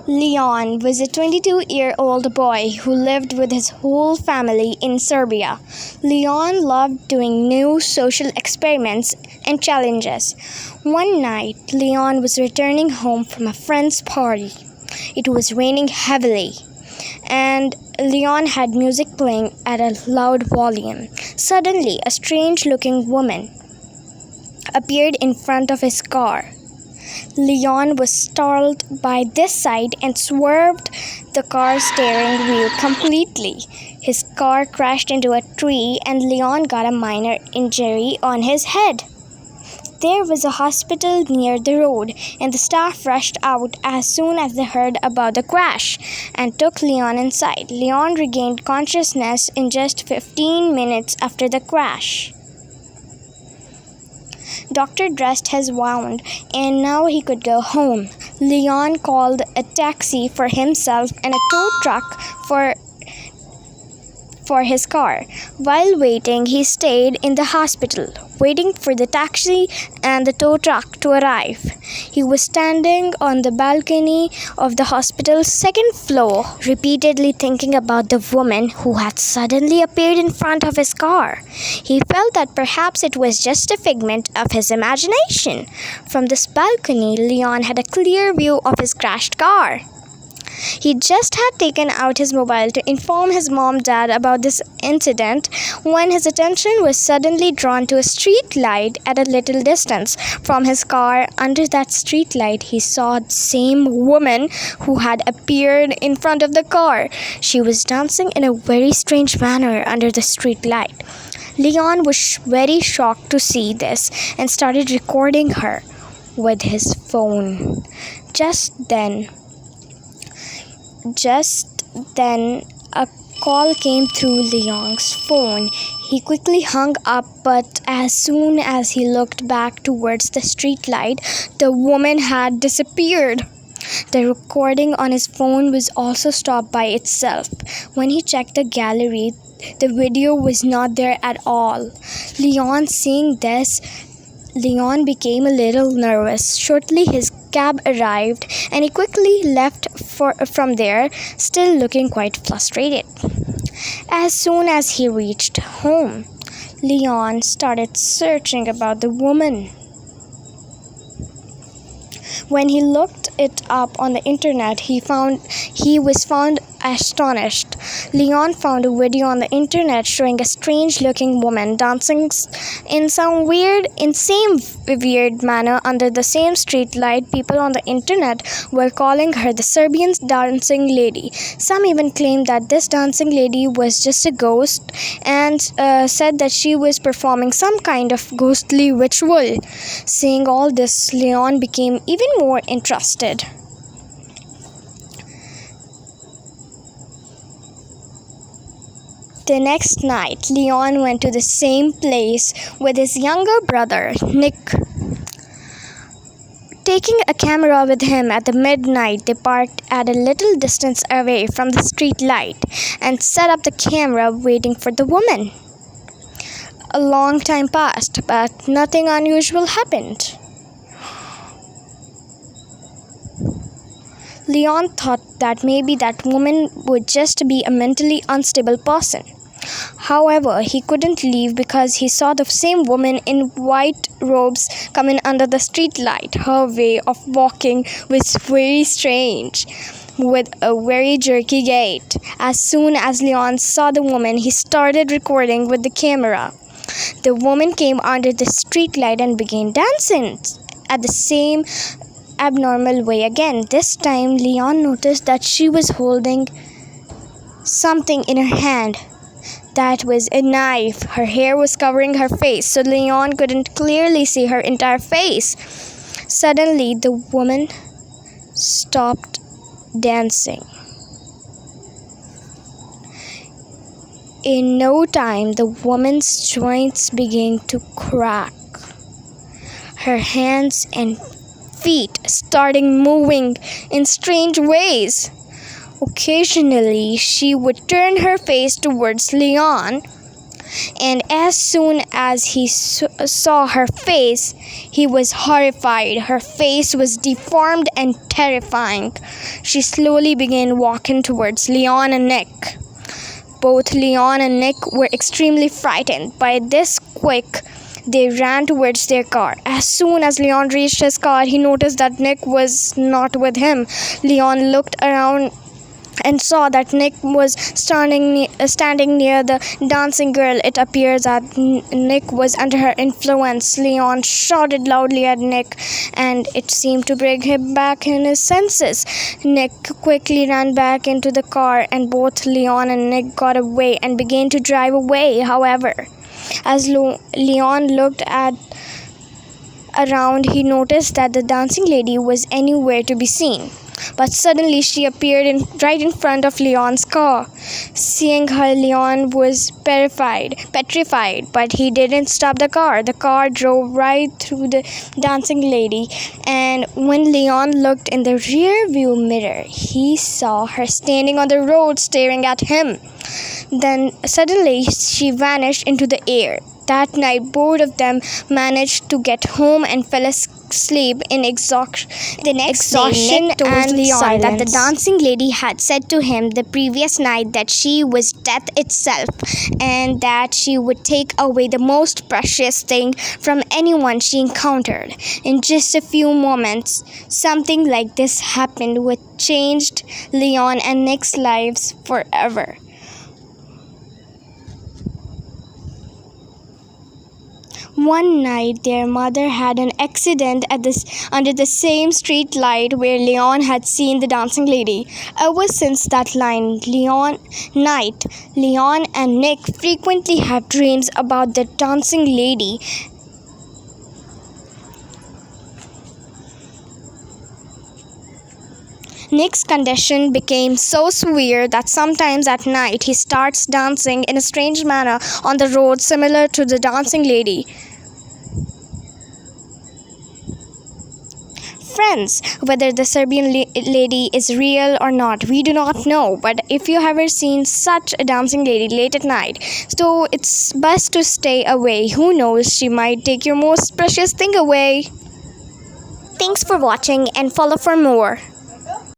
Leon was a 22-year-old boy who lived with his whole family in Serbia. Leon loved doing new social experiments and challenges. One night, Leon was returning home from a friend's party. It was raining heavily, and Leon had music playing at a loud volume. Suddenly, a strange-looking woman appeared in front of his car. Leon was startled by this sight and swerved the car's steering wheel completely. His car crashed into a tree and Leon got a minor injury on his head. There was a hospital near the road, and the staff rushed out as soon as they heard about the crash and took Leon inside. Leon regained consciousness in just 15 minutes after the crash. Doctor dressed his wound, and now he could go home. Leon called a taxi for himself and a tow truck for his car. While waiting, he stayed in the hospital, waiting for the taxi and the tow truck to arrive. He was standing on the balcony of the hospital's second floor, repeatedly thinking about the woman who had suddenly appeared in front of his car. He felt that perhaps it was just a figment of his imagination. From this balcony, Leon had a clear view of his crashed car. He just had taken out his mobile to inform his mom-dad about this incident when his attention was suddenly drawn to a street light at a little distance from his car. Under that street light, he saw the same woman who had appeared in front of the car. She was dancing in a very strange manner under the street light. Leon was very shocked to see this and started recording her with his phone. Just then, a call came through Leon's phone. He quickly hung up, but as soon as he looked back towards the streetlight, the woman had disappeared. The recording on his phone was also stopped by itself. When he checked the gallery, the video was not there at all. Seeing this, Leon became a little nervous. Shortly, his cab arrived, and he quickly left from there, still looking quite frustrated. As soon as he reached home, Leon started searching about the woman. When he looked it up on the internet, he was found astonished. Leon found a video on the internet showing a strange-looking woman dancing in some weird manner under the same street light. People on the internet were calling her the Serbian Dancing Lady. Some even claimed that this dancing lady was just a ghost and said that she was performing some kind of ghostly ritual. Seeing all this, Leon became even more interested. The next night, Leon went to the same place with his younger brother, Nick. Taking a camera with him at the midnight, they parked at a little distance away from the street light and set up the camera waiting for the woman. A long time passed, but nothing unusual happened. Leon thought that maybe that woman would just be a mentally unstable person. However, he couldn't leave because he saw the same woman in white robes coming under the street light. Her way of walking was very strange, with a very jerky gait. As soon as Leon saw the woman, he started recording with the camera. The woman came under the street light and began dancing at the same abnormal way again. This time, Leon noticed that she was holding something in her hand. That was a knife. Her hair was covering her face, so Leon couldn't clearly see her entire face. Suddenly, the woman stopped dancing. In no time, the woman's joints began to crack. Her hands and feet started moving in strange ways. Occasionally, she would turn her face towards Leon and as soon as he saw her face, he was horrified. Her face was deformed and terrifying. She slowly began walking towards Leon and Nick. Both Leon and Nick were extremely frightened. By this quick, they ran towards their car. As soon as Leon reached his car, he noticed that Nick was not with him. Leon looked around and saw that Nick was standing near the dancing girl. It appears that Nick was under her influence. Leon shouted loudly at Nick, and it seemed to bring him back in his senses. Nick quickly ran back into the car, and both Leon and Nick got away and began to drive away. However, as Leon looked around, he noticed that the dancing lady was anywhere to be seen. But suddenly she appeared right in front of Leon's car. Seeing her, Leon was petrified, but he didn't stop the car. The car drove right through the dancing lady, and when Leon looked in the rear view mirror, he saw her standing on the road staring at him. Then suddenly she vanished into the air. That night, both of them managed to get home and fell asleep in exhaustion. The next day, Nick told Leon that the dancing lady had said to him the previous night that she was death itself, and that she would take away the most precious thing from anyone she encountered. In just a few moments, something like this happened, which changed Leon and Nick's lives forever. One night, their mother had an accident under the same street light where Leon had seen the dancing lady. Ever since that night, Leon and Nick frequently have dreams about the dancing lady. Nick's condition became so severe that sometimes at night he starts dancing in a strange manner on the road, similar to the dancing lady. Friends, whether the Serbian lady is real or not, we do not know. But if you have ever seen such a dancing lady late at night, so it's best to stay away. Who knows, she might take your most precious thing away. Thanks for watching and follow for more.